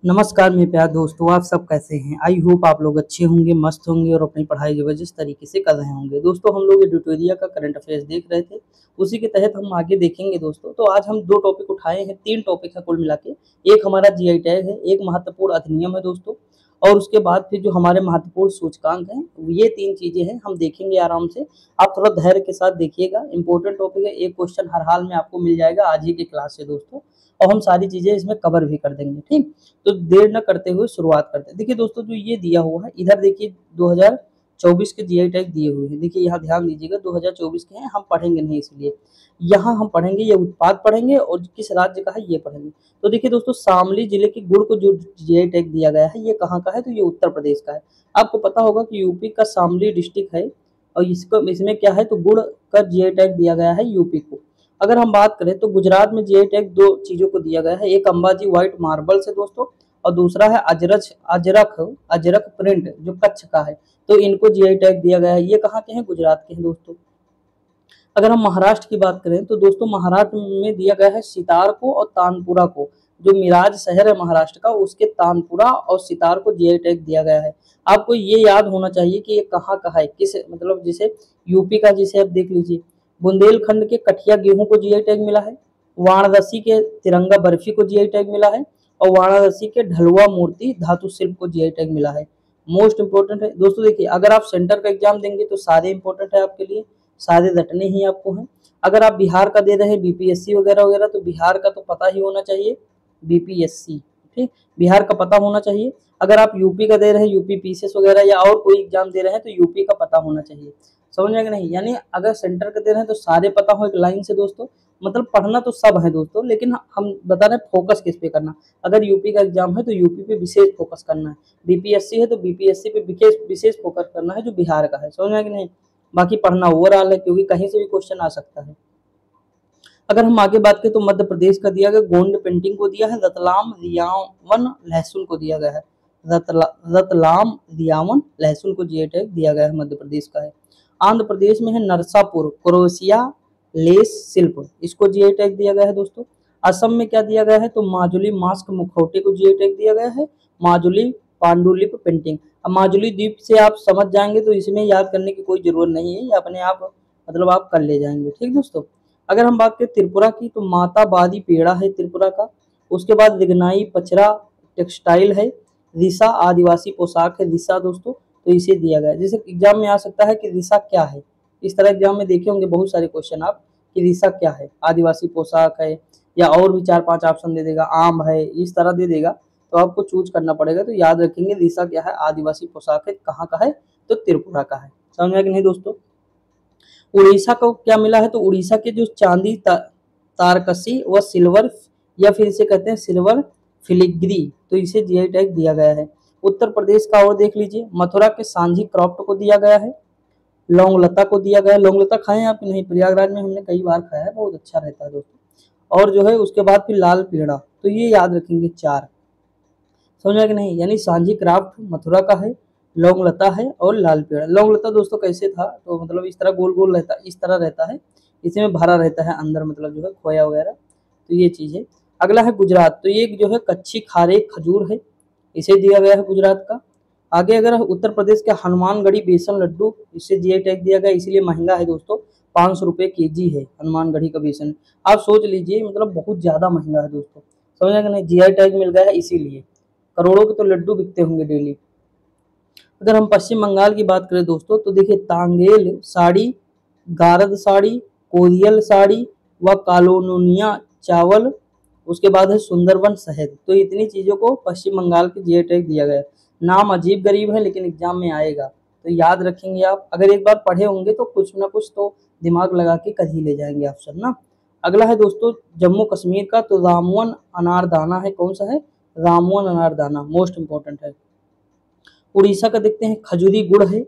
नमस्कार मेरे प्यारे दोस्तों, आप सब कैसे हैं। आई होप आप लोग अच्छे होंगे, मस्त होंगे और अपनी पढ़ाई ज़बरदस्त तरीके से कर रहे होंगे। दोस्तों हम लोग ये ट्यूटोरियल का करंट अफेयर्स देख रहे थे, उसी के तहत हम आगे देखेंगे दोस्तों। तो आज हम 2 टॉपिक उठाए हैं, 3 टॉपिक है कुल मिला के। एक हमारा जीआई टैग है, एक महत्वपूर्ण अधिनियम है दोस्तों, और उसके बाद फिर जो हमारे महत्वपूर्ण सूचकांक हैं, ये 3 चीज़ें हैं, हम देखेंगे आराम से। आप थोड़ा धैर्य के साथ देखिएगा, इंपॉर्टेंट टॉपिक है, एक क्वेश्चन हर हाल में आपको मिल जाएगा आज ही की क्लास से दोस्तों, और हम सारी चीज़ें इसमें कवर भी कर देंगे, ठीक। तो देर न करते हुए शुरुआत करते हैं। देखिए दोस्तों, जो ये दिया हुआ है इधर देखिए 2024 के जीआई टैग दिए हुए हैं। देखिए यहाँ ध्यान दीजिएगा, 2024 के हैं, हम पढ़ेंगे नहीं इसलिए। यहाँ हम पढ़ेंगे, ये उत्पाद पढ़ेंगे और किस राज्य का है ये पढ़ेंगे। तो देखिए दोस्तों, शामली जिले के गुड़ को जो जीआई टैग दिया गया है, ये कहाँ का है, तो ये उत्तर प्रदेश का है। आपको पता होगा कि यूपी का शामली डिस्ट्रिक्ट है, और इसको इसमें क्या है, तो गुड़ का जीआई टैग दिया गया है यूपी को। अगर हम बात करें तो गुजरात में जीआई टैग 2 चीज़ों को दिया गया है, एक अंबाजी व्हाइट मार्बल से दोस्तों, और दूसरा है अजरक प्रिंट जो कच्छ का है। तो इनको जीआई टैग दिया गया है। ये कहाँ के हैं, गुजरात के हैं दोस्तों। अगर हम महाराष्ट्र की बात करें तो दोस्तों महाराष्ट्र में दिया गया है सितार को और तानपुरा को। जो मिराज शहर है महाराष्ट्र का, उसके तानपुरा और सितार को जीआई टैग दिया गया है। आपको ये याद होना चाहिए कि ये कहाँ का है, किस मतलब जैसे यूपी का, जिसे आप देख लीजिए बुंदेलखंड के कठिया गेहूं को जीआई टैग मिला है, वाराणसी के तिरंगा बर्फी को जीआई टैग मिला है, और वाराणसी के ढलुआ मूर्ति धातु शिल्प को जीआई टैग मिला है। मोस्ट इंपोर्टेंट है दोस्तों। देखिए अगर आप सेंटर का एग्जाम देंगे तो सारे इंपॉर्टेंट है आपके लिए, सारे रटने ही आपको हैं। अगर आप बिहार का दे रहे हैं बीपीएससी वगैरह वगैरह, तो बिहार का तो पता ही होना चाहिए, बीपीएससी, ठीक, बिहार का पता होना चाहिए। अगर आप यूपी का दे रहे हैं, यूपी पीसीएस वगैरह या और कोई एग्जाम दे रहे हैं, तो यूपी का पता होना चाहिए। समझ में कि नहीं, यानी अगर सेंटर का दे रहे हैं तो सारे पता हो एक लाइन से दोस्तों। मतलब पढ़ना तो सब है दोस्तों, लेकिन हम बता रहे हैं फोकस किस पे करना। अगर यूपी का एग्जाम है तो यूपी पे विशेष फोकस करना है, बीपीएससी है तो बीपीएससी पे विशेष फोकस करना है जो बिहार का है। समझ में कि नहीं, बाकी पढ़ना ओवरऑल है, क्योंकि कहीं से भी क्वेश्चन आ सकता है। अगर हम आगे बात करें तो मध्य प्रदेश का दिया गया गोंड पेंटिंग को दिया है, रतलाम रियावन लहसुन को दिया गया है। रतलाम रियावन लहसुन को जीआई टैग दिया गया है, मध्य प्रदेश का है। आंध्र प्रदेश में है नरसापुर क्रोशिया लेस शिल्प, इसको जीआई टैग दिया गया है दोस्तों। असम में क्या दिया गया है, तो माजुली मास्क मुखौटे को जीआई टैग दिया गया है, माजुली पांडुलिपि पेंटिंग। अब माजुली द्वीप से आप समझ जाएंगे तो इसमें याद करने की कोई जरूरत नहीं है, ये अपने आप मतलब आप कर ले जाएंगे, ठीक दोस्तों। अगर हम बात करें त्रिपुरा की तो माताबादी पेड़ा है त्रिपुरा का। उसके बाद रिगनाई पचरा टेक्सटाइल है, रिसा आदिवासी पोशाक है रिसा दोस्तों, तो इसे दिया गया है। जैसे एग्जाम में आ सकता है कि रिसा क्या है, इस तरह एग्जाम में देखे होंगे बहुत सारे क्वेश्चन आप कि रिसा क्या है, आदिवासी पोशाक है, या और भी 4-5 ऑप्शन दे देगा, आम है, इस तरह दे देगा, तो आपको चूज करना पड़ेगा। तो याद रखेंगे रिसा क्या है, आदिवासी पोशाक है, कहाँ का है, तो त्रिपुरा का है। समझ में कि नहीं दोस्तों। उड़ीसा को क्या मिला है, तो उड़ीसा के जो चांदी तारकसी व सिल्वर, या फिर इसे कहते हैं सिल्वर फिलिग्री, तो इसे जीआई टैग दिया गया है। उत्तर प्रदेश का और देख लीजिए, मथुरा के सांझी क्रॉफ्ट को दिया गया है, लौंग लता को दिया गया है। लौंग लता खाए हैं आप नहीं, प्रयागराज में हमने कई बार खाया है, बहुत अच्छा रहता है दोस्तों। और जो है उसके बाद फिर लाल पेड़ा, तो ये याद रखेंगे 4। समझा कि नहीं, यानी सांझी क्राफ्ट मथुरा का है, लौंग लता है और लाल पेड़ा। लौंग लता दोस्तों कैसे था, तो मतलब इस तरह गोल गोल रहता है, इस तरह रहता है, इसमें भरा रहता है अंदर, मतलब जो है खोया वगैरह, तो ये चीज़ है। अगला है गुजरात, तो ये जो है कच्ची खारे खजूर है, इसे दिया गया है गुजरात का। आगे अगर उत्तर प्रदेश के हनुमानगढ़ी बेसन लड्डू, इसे जीआई टैग दिया गया, इसीलिए महंगा है दोस्तों, 500 रुपये केजी है हनुमानगढ़ी का बेसन। आप सोच लीजिए, मतलब बहुत ज़्यादा महंगा है दोस्तों। समझा कि नहीं, जीआई टैग मिल गया है इसीलिए, करोड़ों के तो लड्डू बिकते होंगे डेली। अगर हम पश्चिम बंगाल की बात करें दोस्तों, तो देखिए तांगेल साड़ी, गारद साड़ी, कोरियल साड़ी व कालोनिया चावल, उसके बाद है सुंदरबन शहद, तो इतनी चीज़ों को पश्चिम बंगाल के जीआई टैग दिया गया है। नाम अजीब गरीब है लेकिन एग्जाम में आएगा, तो याद रखेंगे आप। अगर एक बार पढ़े होंगे तो कुछ ना कुछ तो दिमाग लगा के कर ही ले जाएंगे ऑप्शन ना। अगला है दोस्तों जम्मू कश्मीर का, तो रामवन अनारदाना है, कौन सा है, रामवन अनारदाना, मोस्ट इंपॉर्टेंट है। उड़ीसा का देखते हैं, खजूरी गुड़ है,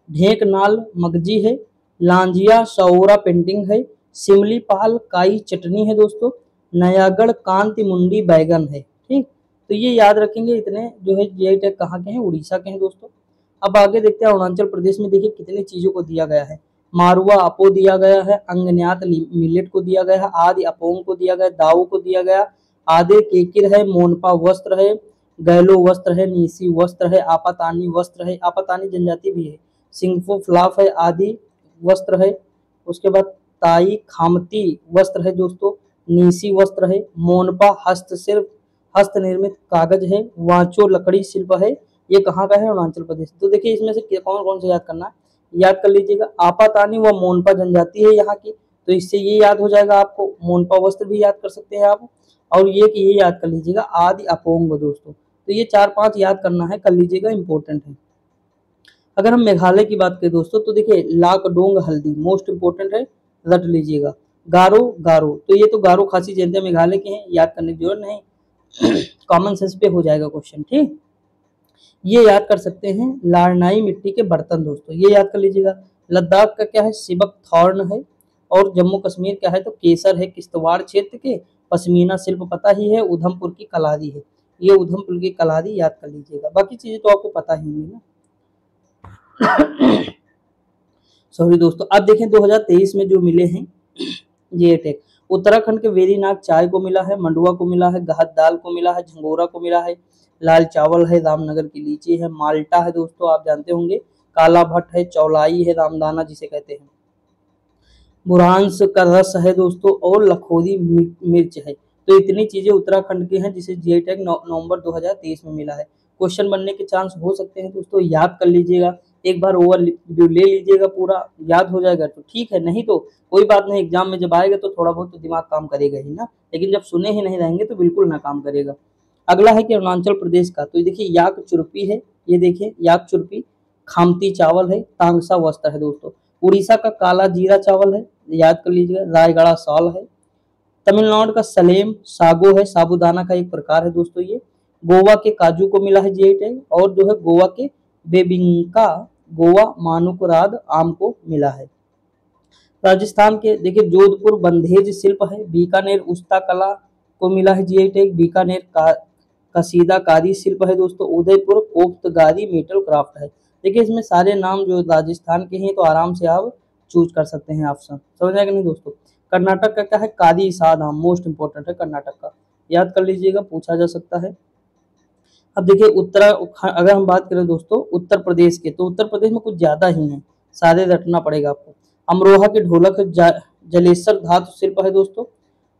ढेंकनाल मगजी है, लांजिया सौरा पेंटिंग है, सिमली पाल काई चटनी है दोस्तों, नयागढ़ कांति मुंडी बैगन है, ठीक। तो ये याद रखेंगे, इतने जो है जीआई टैग कहाँ के हैं, उड़ीसा के हैं दोस्तों। अब आगे देखते हैं अरुणाचल प्रदेश में, देखिए कितनी चीज़ों को दिया गया है। मारुआ अपो दिया गया है, अंगन्यात मिलेट को दिया गया है, आदि अपोंग को दिया गया, दाऊ को दिया गया, आधे केकिर है, मोनपा वस्त्र है, गैलो वस्त्र है, नीसी वस्त्र है, आपातानी वस्त्र है, आपातानी जनजाति भी है, सिंगफो फ्लाफ है, आदि वस्त्र है। उसके बाद ताई खामती वस्त्र है दोस्तों, नीसी वस्त्र है, मोनपा हस्तशिल्प हस्त निर्मित कागज है, वांचो लकड़ी शिल्प है। ये कहाँ का है? अरुणाचल प्रदेश। तो देखिए इसमें से कौन कौन से याद करना है, याद कर लीजिएगा। आपातानी व मोनपा जनजाति है यहाँ की, तो इससे ये याद हो जाएगा आपको। मोनपा वस्त्र भी याद कर सकते हैं आप, और ये याद कर लीजिएगा आदि अपोंग दोस्तों। तो ये 4-5 याद करना है, कर लीजिएगा, इंपॉर्टेंट है। अगर हम मेघालय की बात करें दोस्तों, तो देखिए लाकडोंग हल्दी मोस्ट इंपोर्टेंट है, रट लीजिएगा। गारो गारो, तो ये तो गारो खासी जनता मेघालय के हैं, याद करने की जरूरत नहीं, कॉमन सेंस पे हो जाएगा क्वेश्चन, ठीक। ये याद कर सकते हैं लारनाई मिट्टी के बर्तन दोस्तों, ये याद कर लीजिएगा। लद्दाख का क्या है? सिबक थॉर्न है। और जम्मू कश्मीर क्या है? तो केसर है। किश्तवाड़ क्षेत्र के पश्मीना शिल्प पता ही है, उधमपुर की कलादी है, ये उधमपुर की कलादी याद कर लीजिएगा। बाकी चीजें तो आपको पता ही होंगी ना। सॉरी दोस्तों, अब देखें 2023 में जो मिले हैं ये टैग, उत्तराखंड के वेरीनाग चाय को मिला है, मंडुआ को मिला है, गहत दाल को मिला है, झंगोरा को मिला है, लाल चावल है, रामनगर की लीची है, माल्टा है दोस्तों आप जानते होंगे, काला भट्ट है, चौलाई है, रामदाना जिसे कहते हैं, बुरहांस का रस है दोस्तों, और लखोदी मिर्च है। तो इतनी चीजें उत्तराखंड की हैं जिसे जीआई टैग नवंबर 2023 में मिला है। क्वेश्चन बनने के चांस हो सकते हैं दोस्तों, याद कर लीजिएगा, एक बार ओवरव्यू ले लीजिएगा, पूरा याद हो जाएगा तो ठीक है, नहीं तो कोई बात नहीं, एग्जाम में जब आएगा तो थोड़ा बहुत तो दिमाग काम करेगा ही ना, लेकिन जब सुने ही नहीं रहेंगे तो बिल्कुल ना काम करेगा। अगला है कि अरुणाचल प्रदेश का, तो देखिए याक चुरपी है, ये देखिए याक चुरपी, खामती चावल है, तांगसा वस्त्र है दोस्तों। उड़ीसा का काला जीरा चावल है, याद कर लीजिएगा, रायगढ़ सॉल है। तमिलनाडु का सलेम सागो है, साबूदाना का एक प्रकार है दोस्तों ये। गोवा के काजू को मिला है जीआई टैग, और जो है गोवा के बेबिंका गोवा मानुकराद आम को मिला है। राजस्थान के देखिए जोधपुर बंधेज शिल्प है, बीकानेर उस्ता कला को मिला है जीआई टैग, बीकानेर का कसीदाकारी शिल्प है दोस्तों, उदयपुर कोफ्तगारी मेटल क्राफ्ट है। देखिए इसमें सारे नाम जो राजस्थान के हैं, तो आराम से आप चूज कर सकते हैं ऑप्शन, समझ आएगा नहीं दोस्तों। कर्नाटक का क्या है? कादी साधाम मोस्ट इंपोर्टेंट है कर्नाटक का, याद कर लीजिएगा, पूछा जा सकता है। अब देखिए अगर हम बात करें दोस्तों उत्तर प्रदेश के, तो उत्तर प्रदेश में कुछ ज्यादा ही है, सारे रटना पड़ेगा आपको। अमरोहा के ढोलक जलेसर धातु शिल्प है दोस्तों,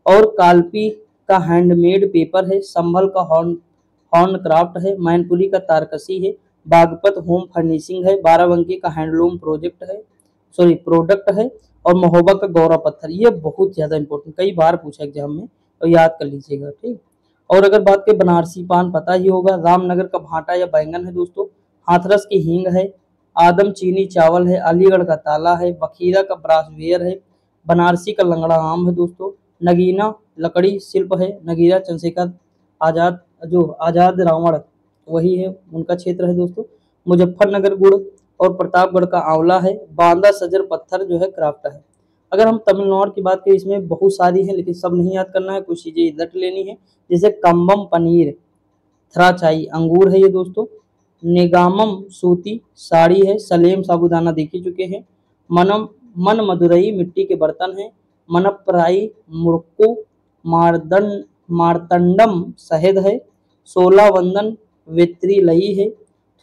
और कालपी का हैंडमेड पेपर है, संभल का हॉर्न क्राफ्ट है, मैनपुरी का तारकसी है, बागपत होम फर्निशिंग है, बाराबंकी का हैंडलूम प्रोडक्ट है, और महोबा का गौरा पत्थर। ये बहुत ज्यादा इंपॉर्टेंट, कई बार पूछा एग्जाम में, तो याद कर लीजिएगा, ठीक। और अगर बात करें बनारसी पान पता ही होगा, रामनगर का भाटा या बैंगन है दोस्तों, हाथरस की हींग है, आदम चीनी चावल है, अलीगढ़ का ताला है, बखीरा का ब्रासवेयर है, बनारसी का लंगड़ा आम है दोस्तों, नगीना लकड़ी शिल्प है, नगीना चंद्रशेखर आजाद रावण वही है, उनका क्षेत्र है दोस्तों। मुजफ्फरनगर गुड़ और प्रतापगढ़ का आंवला है, बांदा सजर पत्थर जो है क्राफ्ट है। अगर हम तमिलनाडु की बात करें, इसमें बहुत सारी है लेकिन सब नहीं याद करना है, कुछ चीजें रट लेनी है, जैसे कम्बम पनीर, थ्राचाई अंगूर है ये दोस्तों, नेगामम सूती साड़ी है, सलेम साबूदाना देख ही चुके हैं, मन मदुरई मिट्टी के बर्तन है, मनपराई मुर्को मारतंडम शहद है, सोला वंदन वेत्री लई है,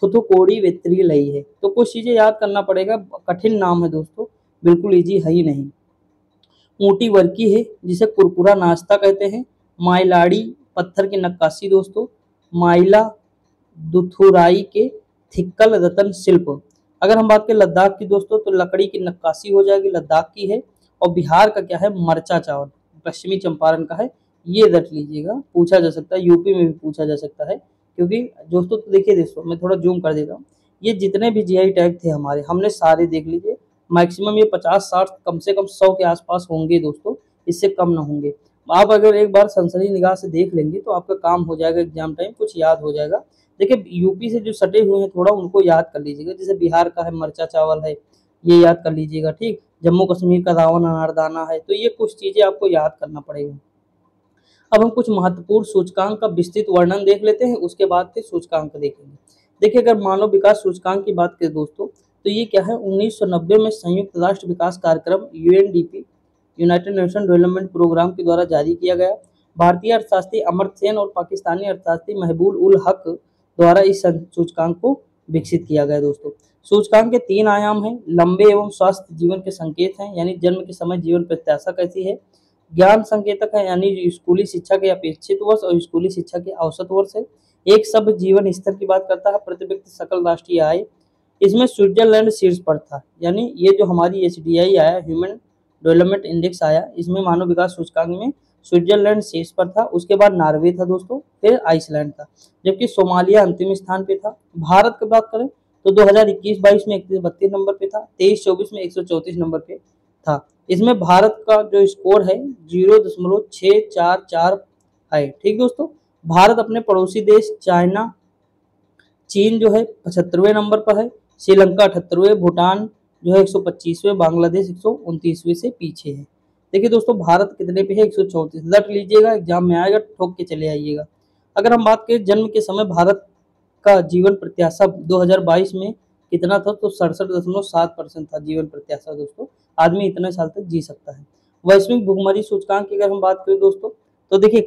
थुथुकोड़ी वेत्री लई है। तो कुछ चीजें याद करना पड़ेगा, कठिन नाम है दोस्तों, बिल्कुल इजी है ही नहीं। ऊटी वर्की है जिसे कुरकुरा नाश्ता कहते हैं, माइलाड़ी पत्थर की नक्काशी दोस्तों, माइला दुथुराई के थिक्कल रतन शिल्प। अगर हम बात करें लद्दाख की दोस्तों, तो लकड़ी की नक्काशी हो जाएगी, लद्दाख की है। और बिहार का क्या है? मरचा चावल, पश्चिमी चंपारण का है, ये रट लीजिएगा, पूछा जा सकता है, यूपी में भी पूछा जा सकता है, क्योंकि दोस्तों देखिए दोस्तों मैं थोड़ा जूम कर देता हूँ, ये जितने भी जीआई टैग थे हमारे, हमने सारे देख लीजिए, मैक्सिमम ये 50-60 कम से कम 100 के आसपास होंगे दोस्तों, इससे कम ना होंगे। आप अगर एक बार सनसनी निगाह से देख लेंगे तो आपका काम हो जाएगा, एग्जाम टाइम कुछ याद हो जाएगा। देखिए यूपी से जो सटे हुए हैं थोड़ा उनको याद कर लीजिएगा, जैसे बिहार का है मरचा चावल है, ये याद कर लीजिएगा, ठीक। जम्मू कश्मीर का रावण अनारदाना है, तो ये कुछ चीजें आपको याद करना पड़ेगा। अब हम कुछ महत्वपूर्ण सूचकांक का विस्तृत वर्णन देख लेते हैं, उसके बाद फिर सूचकांक देखेंगे। देखिए अगर मानव विकास सूचकांक की बात करें दोस्तों, तो ये क्या है? 1990 में संयुक्त राष्ट्र विकास कार्यक्रम UNDP united nation development programme के द्वारा जारी किया गया। भारतीय अर्थशास्त्री अमर्त्य सेन और पाकिस्तानी अर्थशास्त्री महबूब उल हक द्वारा इस सूचकांक को विकसित किया गया दोस्तों। सूचकांक के 3 आयाम हैं, लंबे एवं स्वस्थ जीवन के संकेत हैं, यानी जन्म के समय जीवन प्रत्याशा कैसी है। ज्ञान संकेतक है, यानी स्कूली शिक्षा के अपेक्षित वर्ष और स्कूली शिक्षा के औसत वर्ष है। एक सब जीवन स्तर की बात करता है। प्रति व्यक्ति सकल राष्ट्रीय आय, इसमें स्विट्जरलैंड शीर्ष पर था, यानी ये जो हमारी HDI आया, ह्यूमन डेवलपमेंट इंडेक्स आया, इसमें मानव विकास सूचकांक में स्विट्जरलैंड शीर्ष पर था, उसके बाद नॉर्वे था दोस्तों, फिर आइसलैंड था, जबकि सोमालिया अंतिम स्थान पे था। भारत की बात करें तो 2021-22 में 31-32 नंबर पे था, 23-24 में 134 नंबर पे था। इसमें भारत का जो स्कोर है 0.644 है। ठीक दोस्तों, भारत अपने पड़ोसी देश चाइना, चीन जो है 75वें नंबर पर है, श्रीलंका 78वें, भूटान जो है 125वें, बांग्लादेश 129वें से पीछे है। देखिए दोस्तों, भारत कितने पे है, 134। रट लीजिएगा, एग्जाम में आएगा, ठोक के चले आइएगा। अगर हम बात करें जन्म के समय भारत का जीवन प्रत्याशा 2022 में कितना था, तो 67.7% था जीवन प्रत्याशा दोस्तों। आदमी इतने साल तक जी सकता है। वैश्विक भुखमरी सूचकांक की अगर हम बात करें दोस्तों, तो देखिए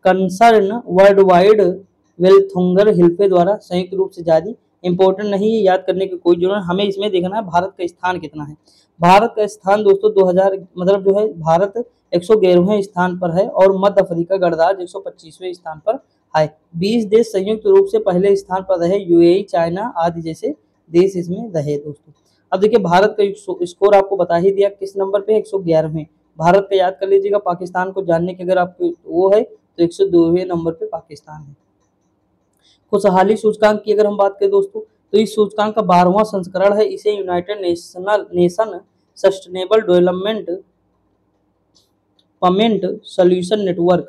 कंसर्न वर्ल्ड वाइड वेल्थुंगर हिल्फे द्वारा संयुक्त रूप से जारी, इंपॉर्टेंट नहीं है, याद करने की कोई जरूरत, हमें इसमें देखना है भारत का स्थान कितना है। भारत का स्थान दोस्तों 2000 मतलब जो है भारत 111वें स्थान पर है और मध्य अफ्रीका गणराज्य 125वें स्थान पर है। 20 देश संयुक्त रूप से पहले स्थान पर रहे, UAE, चाइना आदि जैसे देश इसमें रहे दोस्तों। अब देखिए भारत का स्कोर आपको बता ही दिया, किस नंबर पे, 111वें। भारत का याद कर लीजिएगा। पाकिस्तान को जानने की अगर आपको वो है तो 102वें नंबर पे पाकिस्तान है। खुशहाली सूचकांक की अगर हम बात करें दोस्तों, तो इस सूचकांक का 12वां संस्करण है। इसे United nation sustainable development payment solution network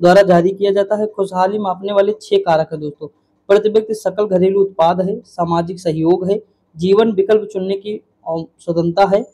द्वारा जारी किया जाता है। खुशहाली मापने वाले 6 कारक है दोस्तों। प्रति व्यक्ति सकल घरेलू उत्पाद है, सामाजिक सहयोग है, जीवन विकल्प चुनने की स्वतंत्रता है,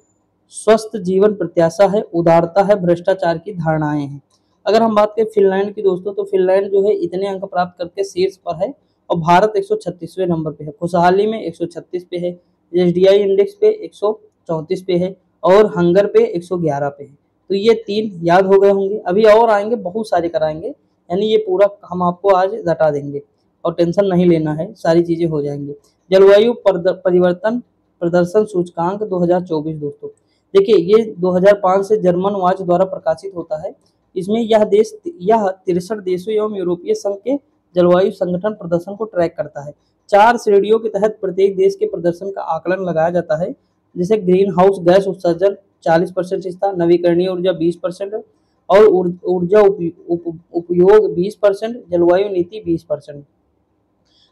स्वस्थ जीवन प्रत्याशा है, उदारता है, भ्रष्टाचार की धारणाएं हैं। अगर हम बात करें फिनलैंड की दोस्तों, तो फिनलैंड जो है इतने अंक प्राप्त करके शीर्ष पर है और भारत 136वें नंबर पे है। खुशहाली में 136 पे है, HDI इंडेक्स पे 134 पे है और हंगर पे 111 पे है। तो ये 3 याद हो गए होंगे। अभी और आएंगे, बहुत सारे कराएंगे, यानी ये पूरा हम आपको आज रटा देंगे और टेंशन नहीं लेना है, सारी चीजें हो जाएंगी। जलवायु परिवर्तन प्रदर्शन सूचकांक 2024 दोस्तों, देखिए ये 2005 से जर्मन वॉच द्वारा प्रकाशित होता है। इसमें यह 63 देशों एवं यूरोपीय संघ के जलवायु संगठन प्रदर्शन को ट्रैक करता है। 4 श्रेणियों के तहत प्रत्येक देश के प्रदर्शन का आकलन लगाया जाता है, जैसे ग्रीन हाउस गैस उत्सर्जन 40% हिस्सा, नवीकरणीय ऊर्जा 20% और ऊर्जा उपयोग 20%, जलवायु नीति 20%।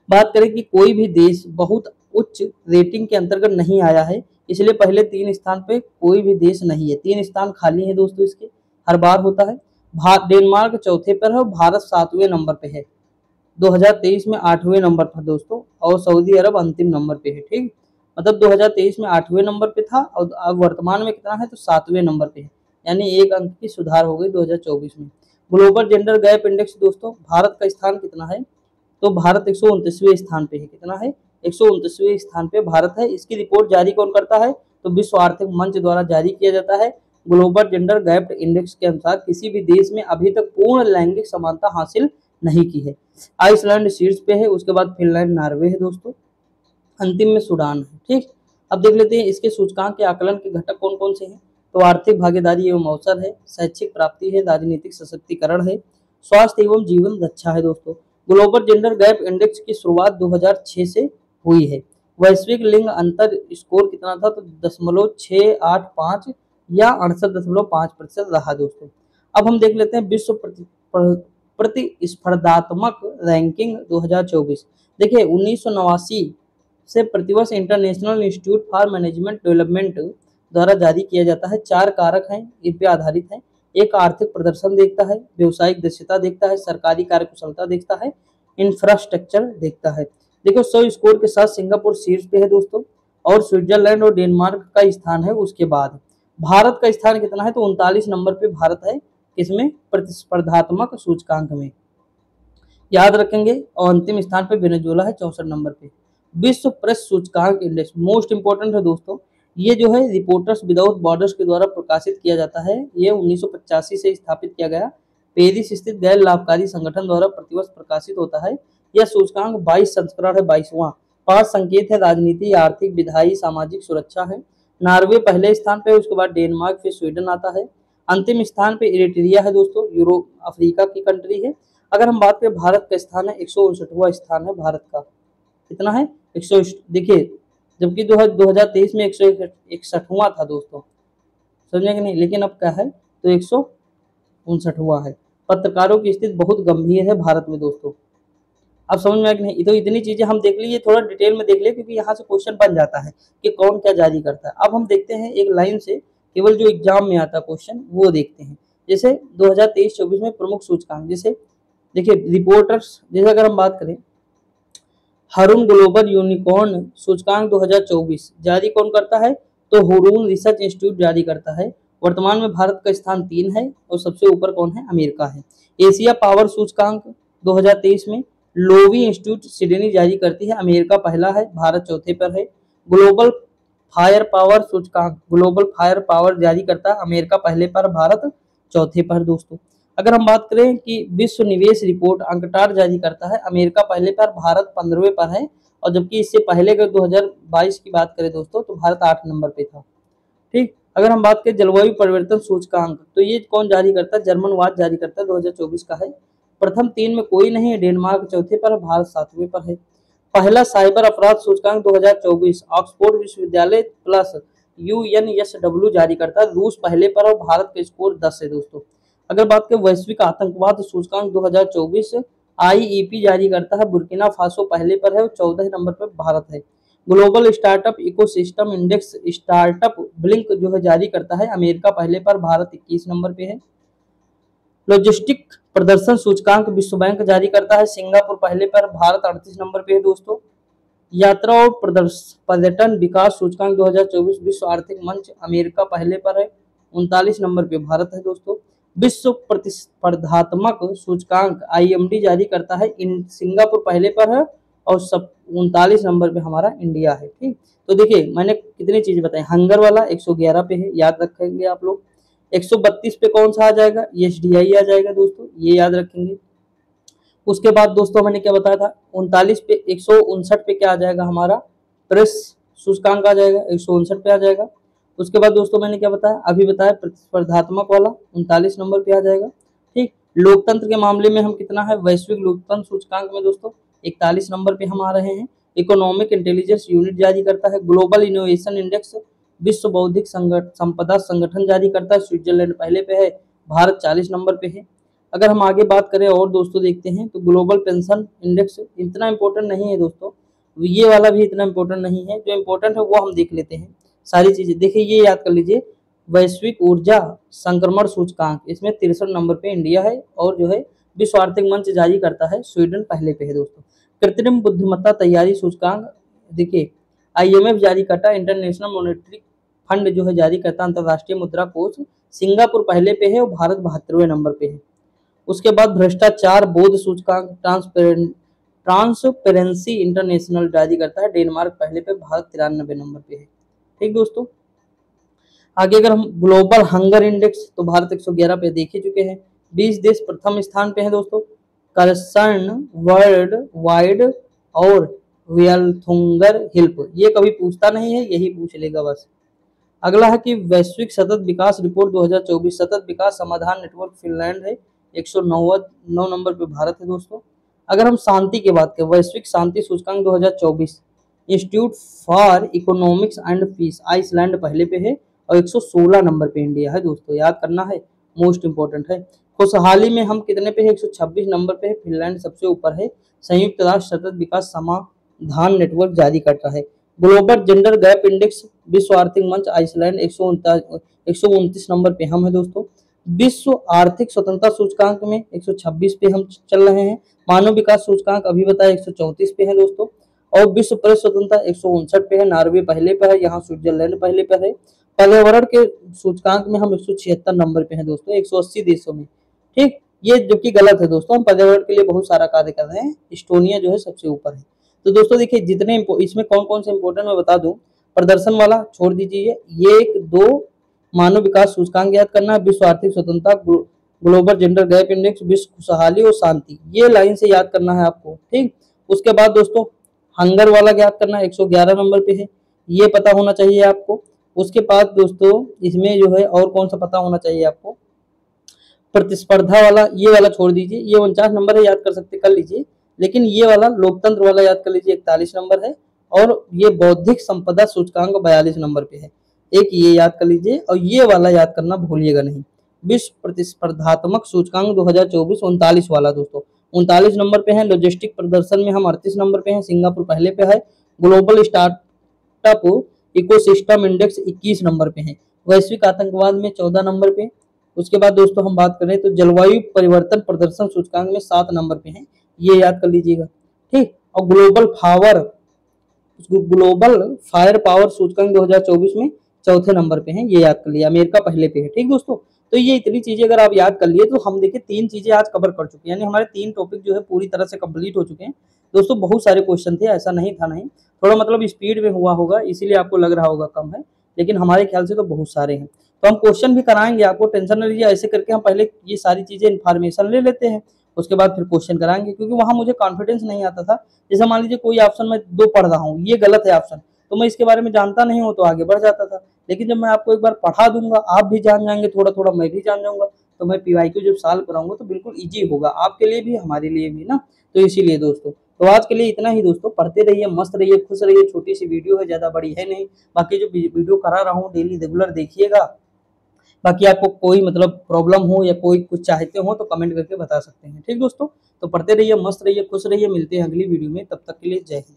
बात करें कि कोई भी देश बहुत उच्च रेटिंग के अंतर्गत नहीं आया है, इसलिए पहले 3 स्थान पे कोई भी देश नहीं है। 3 स्थान खाली है दोस्तों, इसके हर बार होता है। डेनमार्क चौथे पर है और भारत 7वें नंबर पे है। 2023 में 8वें नंबर पर दोस्तों, और सऊदी अरब अंतिम नंबर पे है। ठीक, मतलब 2023 में 8वें नंबर पे था और अब वर्तमान में कितना है, तो 7वें नंबर पे है, यानी 1 अंक की सुधार हो गई 2024 में। ग्लोबल जेंडर गैप इंडेक्स दोस्तों, भारत का स्थान कितना है, तो भारत 129वें स्थान पे है। कितना है, 129वें स्थान पे भारत है। इसकी रिपोर्ट जारी कौन करता है, तो विश्व आर्थिक मंच द्वारा जारी किया जाता है। ग्लोबल जेंडर गैप इंडेक्स के अनुसार किसी भी देश में अभी तक पूर्ण लैंगिक समानता हासिल नहीं की है। आइसलैंड शीर्ष पे है, उसके बाद फिनलैंड, नॉर्वे है दोस्तों, अंतिम में सूडान है। ठीक, अब देख लेते हैं इसके सूचकांक के आकलन के घटक कौन कौन से हैं। तो आर्थिक भागीदारी एवं अवसर है, शैक्षिक प्राप्ति है, राजनीतिक सशक्तिकरण है, स्वास्थ्य एवं जीवन रक्षा है दोस्तों। ग्लोबल जेंडर गैप इंडेक्स की शुरुआत 2006 से हुई है। वैश्विक लिंग अंतर स्कोर कितना था, तो 0.685 या 68.5% रहा दोस्तों। अब हम देख लेते हैं विश्व प्रतिस्पर्धात्मक रैंकिंग 2024। देखिए 1989 से प्रतिवर्ष international institute for management development द्वारा जारी किया जाता है। 4 कारक हैं, इन पे आधारित है। एक आर्थिक प्रदर्शन देखता है, व्यवसायिक दक्षता देखता है, सरकारी कार्यकुशलता देखता है, इंफ्रास्ट्रक्चर देखता है। देखो 100 स्कोर के साथ सिंगापुर शीर्ष पे है दोस्तों, और स्विट्जरलैंड और डेनमार्क का स्थान है उसके बाद। भारत का स्थान कितना है, तो 39 नंबर पे भारत है, किसमें, प्रतिस्पर्धात्मक सूचकांक में, याद रखेंगे। और अंतिम स्थान पे वेनेजुएला है 64 नंबर पे। विश्व प्रेस सूचकांक इंडेक्स मोस्ट इंपोर्टेंट है दोस्तों। ये जो है रिपोर्टर्स विदाउट बॉर्डर्स के द्वारा प्रकाशित किया जाता है। ये 1985 से स्थापित किया गया। पेरिस स्थित गैर लाभकारी संगठन द्वारा प्रतिवर्ष प्रकाशित होता है। यह सूचकांक 22 संस्करण है, 22वां। 5 संकेत है, राजनीति, आर्थिक, विधायी, सामाजिक सुरक्षा है। नॉर्वे पहले स्थान पे, उसके बाद डेनमार्क, फिर स्वीडन आता है। अंतिम स्थान पे इरिट्रिया है दोस्तों, यूरोप अफ्रीका की कंट्री है। अगर हम बात करें भारत का स्थान है, 159वां स्थान है भारत का। कितना है? 100। देखिए, जबकि 2023 में 161वां था दोस्तों, समझे कि नहीं, लेकिन अब क्या है, तो 159वां है। पत्रकारों की स्थिति बहुत गंभीर है भारत में दोस्तों। अब समझ में आया कि नहीं? तो इतनी चीजें हम देख ली, थोड़ा डिटेल में देख ले, क्योंकि यहाँ से क्वेश्चन बन जाता है कि कौन क्या जारी करता है। अब हम देखते हैं एक लाइन से, केवल जो एग्जाम में आता क्वेश्चन वो देखते हैं। जैसे 2023-24 में प्रमुख सूचकांक, जैसे देखिए रिपोर्टर्स, जैसे अगर हम बात करें हरून ग्लोबल यूनिकॉर्न सूचकांक 2024 जारी कौन करता है, तो हुरून रिसर्च इंस्टीट्यूट जारी करता है। वर्तमान में भारत का स्थान 3 है और सबसे ऊपर कौन है, अमेरिका है। एशिया पावर सूचकांक 2023 में लोवी इंस्टीट्यूट सिडनी जारी करती है, अमेरिका पहला है, भारत चौथे पर है। ग्लोबल फायर पावर सूचकांक, ग्लोबल फायर पावर जारी करता है, अमेरिका पहले पर, भारत चौथे पर दोस्तों। अगर हम बात करें कि विश्व निवेश रिपोर्ट अंकटार जारी करता है, अमेरिका पहले पर, भारत 15वें पर है। और जबकि इससे पहले अगर 2022 की बात करें दोस्तों, तो भारत 8 नंबर पे था। ठीक, अगर हम बात करें जलवायु परिवर्तन सूचकांक, तो ये कौन जारी करता है, जर्मन वाच जारी करता है, 2024 का है। प्रथम 3 में कोई नहीं है, डेनमार्क चौथे पर, भारत 7वें पर है। पहला साइबर अपराध सूचकांक 2024 ऑक्सफोर्ड विश्वविद्यालय प्लस UNSW जारी करता है, रूस पहले पर और भारत का स्कोर 10 है दोस्तों। अगर बात करें वैश्विक आतंकवाद सूचकांक 2024 IEP जारी करता है, बुर्किना फासो पहले पर है और 14 नंबर पर भारत है। Global startup ecosystem index startup blink जो है जारी करता है, अमेरिका पहले पर, भारत 21 नंबर पे है। लॉजिस्टिक प्रदर्शन सूचकांक विश्व बैंक जारी करता है, सिंगापुर पहले पर, भारत 38 नंबर पे है दोस्तों। यात्रा और पर्यटन विकास सूचकांक 2024 विश्व आर्थिक मंच, अमेरिका पहले पर है, 39 नंबर पे भारत है दोस्तों। विश्व प्रतिस्पर्धात्मक सूचकांक IMD जारी करता है, सिंगापुर पहले पर है और 39 नंबर पे हमारा इंडिया है। ठीक, तो देखिए मैंने कितनी चीजें बताई। हंगर वाला 111 पे है, याद रखेंगे आप लोग। 132 पे कौन सा आ जाएगा, SDI आ जाएगा दोस्तों, ये याद रखेंगे। उसके बाद दोस्तों मैंने क्या बताया था, 39 पे 159 पे क्या आ जाएगा, हमारा प्रेस सूचकांक आ जाएगा, 159 पे आ जाएगा। उसके बाद दोस्तों मैंने क्या बताया, अभी बताया प्रतिस्पर्धात्मक वाला 39 नंबर पे आ जाएगा। ठीक, लोकतंत्र के मामले में हम कितना है, वैश्विक लोकतंत्र सूचकांक में दोस्तों 41 नंबर पे हम आ रहे हैं। इकोनॉमिक इंटेलिजेंस यूनिट जारी करता है, ग्लोबल इनोवेशन इंडेक्स विश्व बौद्धिक संपदा संगठन जारी करता है, स्विट्जरलैंड पहले पे है, भारत 40 नंबर पे है। अगर हम आगे बात करें और दोस्तों देखते हैं, तो ग्लोबल पेंशन इंडेक्स इतना इंपॉर्टेंट नहीं है दोस्तों, ये वाला भी इतना इंपॉर्टेंट नहीं है, जो इंपॉर्टेंट है वो हम देख लेते हैं सारी चीजें। देखिए ये याद कर लीजिए, वैश्विक ऊर्जा संक्रमण सूचकांक, इसमें 63 नंबर पे इंडिया है और जो है विश्व आर्थिक मंच जारी करता है, स्वीडन पहले पे है दोस्तों। कृत्रिम बुद्धिमत्ता तैयारी सूचकांक, देखिए IMF जारी करता, इंटरनेशनल मॉनेटरी फंड जो है जारी करता, अंतरराष्ट्रीय मुद्रा कोष, सिंगापुर पहले पे है और भारत 72वें नंबर पे है। उसके बाद भ्रष्टाचार बोध सूचकांक ट्रांसपेरेंसी इंटरनेशनल जारी करता है, डेनमार्क पहले पे, भारत 93 नंबर पे है। ठीक दोस्तों, आगे अगर हम ग्लोबल हंगर इंडेक्स, तो भारत 111 पे देख ही चुके हैं। 20 देश प्रथम स्थान पे है दोस्तों। कर्सन वर्ल्ड वाइड और वेलथुंगर हिल्प, ये कभी पूछता नहीं है, यही पूछ लेगा बस। अगला है कि वैश्विक सतत विकास रिपोर्ट 2024, सतत विकास समाधान नेटवर्क फिनलैंड है, 109 नंबर पे भारत है दोस्तों। अगर हम शांति की बात करें, वैश्विक शांति सूचकांक 2024, institute for economics and peace Iceland पहले पे है और 116 नंबर पे इंडिया है दोस्तों, याद करना है, मोस्ट इंपोर्टेंट है। खुशहाली में हम कितने पे है, 126 नंबर पे है, फिनलैंड सबसे ऊपर है। संयुक्त राष्ट्र सतत विकास समाधान नेटवर्क जारी करता है। ग्लोबल जेंडर गैप इंडेक्स विश्व आर्थिक मंच आइसलैंड 129 नंबर पे हम है दोस्तों। विश्व आर्थिक स्वतंत्रता सूचकांक में 126 पे हम चल रहे हैं। मानव विकास सूचकांक अभी बताया 134 पे है दोस्तों। और विश्व प्रेस स्वतंत्रता 159 पे है, नॉर्वे पहले पे है, यहाँ स्विट्जरलैंड पहले पे है। पर्यावरण के सूचकांक में हम 176 नंबर पे हैं दोस्तों, 180 देशों में। ठीक, ये जो कि गलत है दोस्तों, हम पर्यावरण के लिए बहुत सारा कार्य कर रहे हैं, इस्टोनिया जो है सबसे ऊपर है। तो दोस्तों देखिए जितने इसमें कौन कौन से इंपोर्टेंट मैं बता दूं, प्रदर्शन वाला छोड़ दीजिए, ये 1 2 मानव विकास सूचकांक याद करना है, विश्व आर्थिक स्वतंत्रता ग्लोबल जेंडर गैप इंडेक्स, विश्व खुशहाली और शांति, ये लाइन से याद करना है आपको। ठीक, उसके बाद दोस्तों हंगर वाला याद करना है, 111 नंबर पे है, ये पता होना चाहिए आपको। उसके बाद दोस्तों इसमें जो है और कौन सा पता होना चाहिए आपको, प्रतिस्पर्धा वाला, ये वाला छोड़ दीजिए, ये 49 नंबर है, याद कर सकते कर लीजिए। लेकिन ये वाला लोकतंत्र वाला याद कर लीजिए, 41 नंबर है। और ये बौद्धिक संपदा सूचकांक 42 नंबर पे है, एक ये याद कर लीजिए। और ये वाला याद करना भूलिएगा नहीं, विश्व प्रतिस्पर्धात्मक सूचकांक 2024 39 वाला दोस्तों 39 नंबर पे है। लॉजिस्टिक प्रदर्शन में हम 38 नंबर पे हैं, सिंगापुर पहले पे है। Global startup ecosystem index 21 number पे है। वैश्विक आतंकवाद में 14 नंबर पे। उसके बाद दोस्तों हम बात करें तो जलवायु परिवर्तन प्रदर्शन सूचकांक में 7 नंबर पे है, ये याद कर लीजिएगा। ठीक, और ग्लोबल फायर पावर सूचकांक 2024 में चौथे नंबर पे है, ये याद कर लिया। अमेरिका पहले पे है। ठीक दोस्तों, तो ये इतनी चीजें अगर आप याद कर लिए तो हम देखिए 3 चीजें आज कवर कर चुके हैं, यानी हमारे 3 टॉपिक जो है पूरी तरह से कंप्लीट हो चुके हैं। दोस्तों बहुत सारे क्वेश्चन थे, ऐसा नहीं था, नहीं थोड़ा मतलब स्पीड में हुआ होगा इसीलिए आपको लग रहा होगा कम है, लेकिन हमारे ख्याल से तो बहुत सारे हैं। तो हम क्वेश्चन भी कराएंगे आपको, टेंशन न लीजिए। ऐसे करके हम पहले ये सारी चीजें इन्फॉर्मेशन ले लेते हैं, उसके बाद फिर क्वेश्चन कराएंगे, क्योंकि वहां मुझे कॉन्फिडेंस नहीं आता था। जैसे मान लीजिए कोई ऑप्शन मैं 2 पढ़ रहा हूँ, ये गलत है ऑप्शन, तो मैं इसके बारे में जानता नहीं हूँ तो आगे बढ़ जाता था। लेकिन जब मैं आपको एक बार पढ़ा दूंगा, आप भी जान जाएंगे, थोड़ा थोड़ा मैं भी जान जाऊंगा, तो मैं PYQ जब सॉल्व कराऊंगा तो बिल्कुल इजी होगा आपके लिए भी हमारे लिए भी ना। तो इसीलिए दोस्तों, तो आज के लिए इतना ही दोस्तों। पढ़ते रहिए, मस्त रहिए, खुश रहिए। छोटी सी वीडियो है, ज्यादा बड़ी है नहीं। बाकी जो वीडियो करा रहा हूँ डेली रेगुलर देखिएगा। बाकी आपको कोई मतलब प्रॉब्लम हो या कोई कुछ चाहते हो तो कमेंट करके बता सकते हैं। ठीक दोस्तों, तो पढ़ते रहिए, मस्त रहिए, खुश रहिए। मिलते हैं अगली वीडियो में, तब तक के लिए जय हिंद।